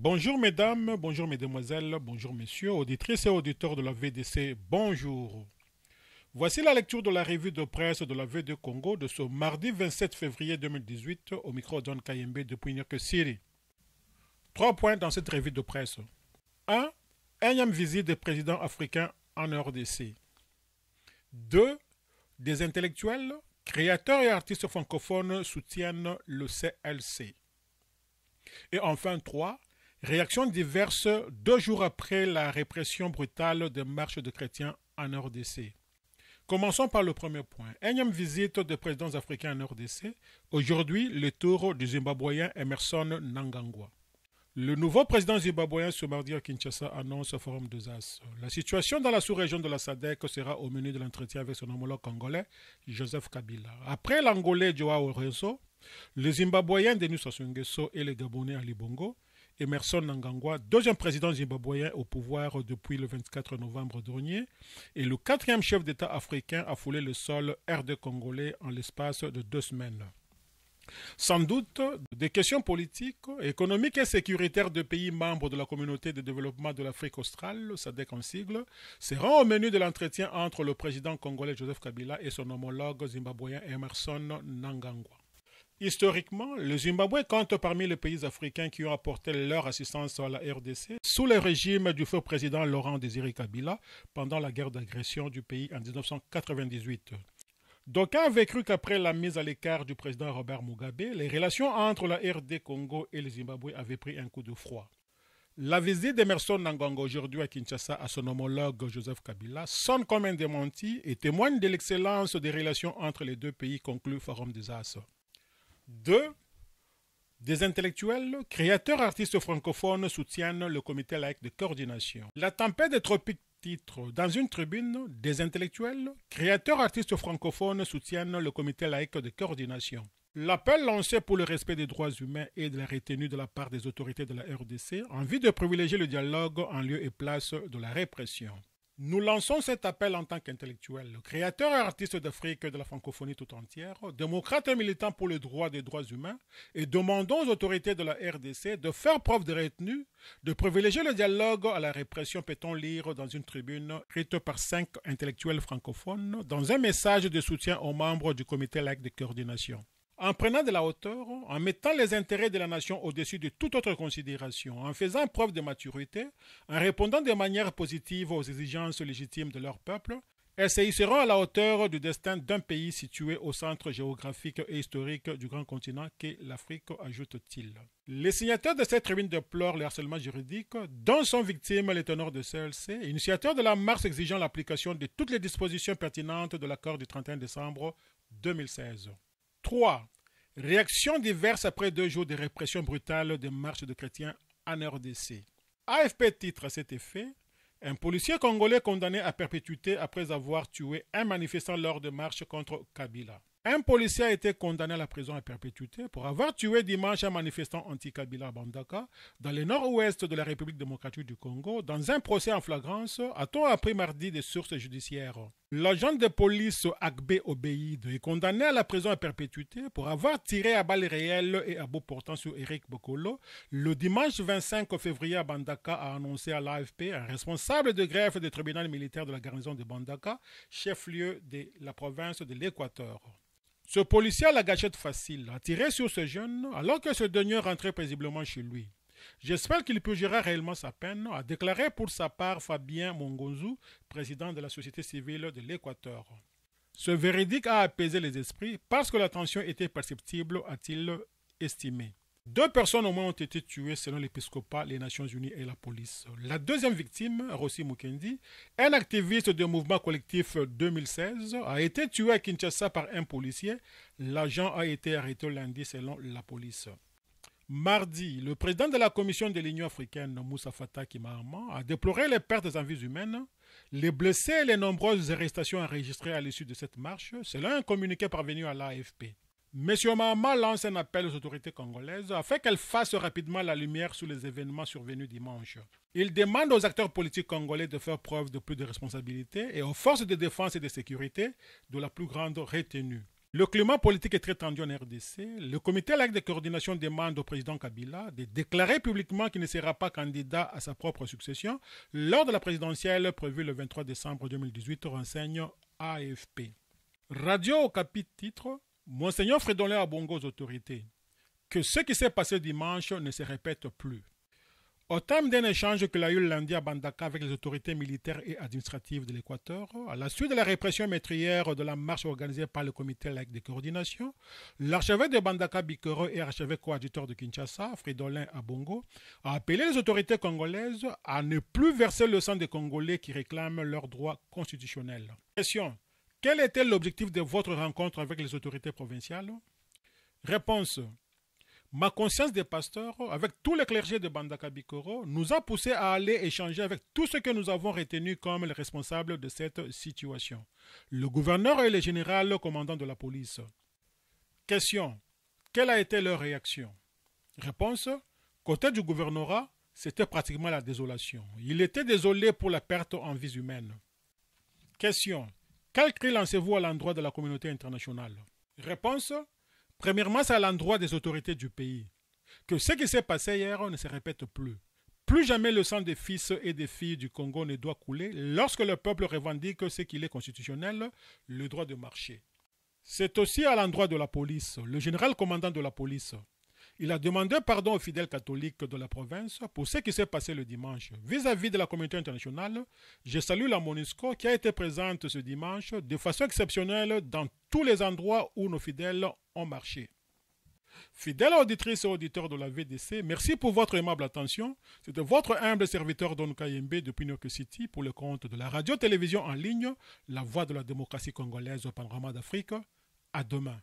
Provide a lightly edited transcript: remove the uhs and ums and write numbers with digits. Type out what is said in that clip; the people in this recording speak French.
Bonjour mesdames, bonjour mesdemoiselles, bonjour messieurs, auditrices et auditeurs de la VDC, bonjour. Voici la lecture de la revue de presse de la VD Congo de ce mardi 27 février 2018 au micro d'On Kayembe depuis New York City. 3 points dans cette revue de presse. 1. Énième visite des présidents africains en RDC. 2. Des intellectuels, créateurs et artistes francophones soutiennent le CLC. Et enfin 3. Réactions diverses 2 jours après la répression brutale des marches de chrétiens en RDC. Commençons par le premier point. Énième visite des présidents africains en RDC. Aujourd'hui, le tour du Zimbabwéen Emerson Mnangagwa. Le nouveau président zimbabwéen ce mardi à Kinshasa annonce un forum de ZAS. La situation dans la sous-région de la SADC sera au menu de l'entretien avec son homologue congolais, Joseph Kabila. Après l'Angolais Joao Lourenço, le Zimbabwéen Denis Sassou Nguesso et le Gabonais Ali Bongo, Emerson Mnangagwa, deuxième président zimbabwéen au pouvoir depuis le 24 novembre dernier, et le quatrième chef d'État africain a foulé le sol RD congolais en l'espace de 2 semaines. Sans doute, des questions politiques, économiques et sécuritaires de pays membres de la communauté de développement de l'Afrique australe, SADC en sigle, seront au menu de l'entretien entre le président congolais Joseph Kabila et son homologue zimbabwéen Emerson Mnangagwa. Historiquement, le Zimbabwe compte parmi les pays africains qui ont apporté leur assistance à la RDC sous le régime du feu président Laurent Désiré Kabila pendant la guerre d'agression du pays en 1998. D'aucuns avaient cru qu'après la mise à l'écart du président Robert Mugabe, les relations entre la RD Congo et le Zimbabwe avaient pris un coup de froid. La visite d'Emerson Mnangagwa aujourd'hui à Kinshasa à son homologue Joseph Kabila sonne comme un démenti et témoigne de l'excellence des relations entre les deux pays, conclut Forum des As. 2. Des intellectuels, créateurs artistes francophones soutiennent le comité laïque de coordination. La tempête des tropiques titre dans une tribune, des intellectuels, créateurs artistes francophones soutiennent le comité laïque de coordination. L'appel lancé pour le respect des droits humains et de la retenue de la part des autorités de la RDC en vue de privilégier le dialogue en lieu et place de la répression. Nous lançons cet appel en tant qu'intellectuels, créateurs et artistes d'Afrique et de la francophonie tout entière, démocrates et militants pour les droits des droits humains, et demandons aux autorités de la RDC de faire preuve de retenue, de privilégier le dialogue à la répression, peut-on lire dans une tribune écrite par 5 intellectuels francophones, dans un message de soutien aux membres du comité laïque de coordination. En prenant de la hauteur, en mettant les intérêts de la nation au-dessus de toute autre considération, en faisant preuve de maturité, en répondant de manière positive aux exigences légitimes de leur peuple, elles seront à la hauteur du destin d'un pays situé au centre géographique et historique du grand continent qu'est l'Afrique, ajoute-t-il. Les signataires de cette tribune déplorent le harcèlement juridique dont sont victimes les teneurs de CLC, initiateurs de la marche exigeant l'application de toutes les dispositions pertinentes de l'accord du 31 décembre 2016. 3. Réactions diverses après 2 jours de répression brutale des marches de chrétiens en RDC. AFP titre à cet effet un policier congolais condamné à perpétuité après avoir tué un manifestant lors de marches contre Kabila. Un policier a été condamné à la prison à perpétuité pour avoir tué dimanche un manifestant anti-Kabila à Bandaka, dans le nord-ouest de la République démocratique du Congo, dans un procès en flagrance, a-t-on appris mardi des sources judiciaires. L'agent de police Agbe Obeid est condamné à la prison à perpétuité pour avoir tiré à balles réelles et à bout portant sur Eric Bokolo le dimanche 25 février à Bandaka, a annoncé à l'AFP un responsable de greffe du tribunal militaire de la garnison de Bandaka, chef-lieu de la province de l'Équateur. Ce policier à la gâchette facile a tiré sur ce jeune alors que ce dernier rentrait paisiblement chez lui. J'espère qu'il purgera réellement sa peine, a déclaré pour sa part Fabien Mongonzou, président de la société civile de l'Équateur. Ce véridique a apaisé les esprits parce que la tension était perceptible, a-t-il estimé. 2 personnes au moins ont été tuées selon l'épiscopat, les Nations Unies et la police. La deuxième victime, Rossi Mukendi, un activiste du mouvement collectif 2016, a été tué à Kinshasa par un policier. L'agent a été arrêté lundi selon la police. Mardi, le président de la Commission de l'Union africaine, Moussa Faki Mahamat, a déploré les pertes en vies humaines, les blessés et les nombreuses arrestations enregistrées à l'issue de cette marche, selon un communiqué parvenu à l'AFP. M. Mahamat lance un appel aux autorités congolaises afin qu'elles fassent rapidement la lumière sur les événements survenus dimanche. Il demande aux acteurs politiques congolais de faire preuve de plus de responsabilité et aux forces de défense et de sécurité de la plus grande retenue. Le climat politique est très tendu en RDC. Le comité laïque de coordination demande au président Kabila de déclarer publiquement qu'il ne sera pas candidat à sa propre succession lors de la présidentielle prévue le 23 décembre 2018, renseigne AFP. Radio Okapi titre Monseigneur Fridolin Ambongo aux autorités. Que ce qui s'est passé dimanche ne se répète plus. Au terme d'un échange qu'il a eu lundi à Bandaka avec les autorités militaires et administratives de l'Équateur, à la suite de la répression meurtrière de la marche organisée par le comité laïque de coordination, l'archevêque de Bandaka Bikoro et archevêque coadjuteur de Kinshasa, Fridolin Ambongo, a appelé les autorités congolaises à ne plus verser le sang des Congolais qui réclament leurs droits constitutionnels. Question. Quel était l'objectif de votre rencontre avec les autorités provinciales? Réponse. Ma conscience des pasteurs, avec tous les clergés de Bandaka Bikoro, nous a poussé à aller échanger avec tous ceux que nous avons retenus comme les responsables de cette situation. Le gouverneur et le général commandant de la police. Question. Quelle a été leur réaction? Réponse. Côté du gouvernorat, c'était pratiquement la désolation. Il était désolé pour la perte en vies humaines. Question. Quel cri lancez-vous à l'endroit de la communauté internationale? Réponse. Premièrement, c'est à l'endroit des autorités du pays. Que ce qui s'est passé hier ne se répète plus. Plus jamais le sang des fils et des filles du Congo ne doit couler lorsque le peuple revendique ce qu'il est constitutionnel, le droit de marcher. C'est aussi à l'endroit de la police, le général commandant de la police. Il a demandé pardon aux fidèles catholiques de la province pour ce qui s'est passé le dimanche. Vis-à-vis de la communauté internationale, je salue la MONUSCO qui a été présente ce dimanche de façon exceptionnelle dans tous les endroits où nos fidèles ont marché. Fidèles auditrices et auditeurs de la VDC, merci pour votre aimable attention. C'était votre humble serviteur Don Kayembe depuis New York City pour le compte de la radio-télévision en ligne, La Voix de la démocratie congolaise au panorama d'Afrique. À demain.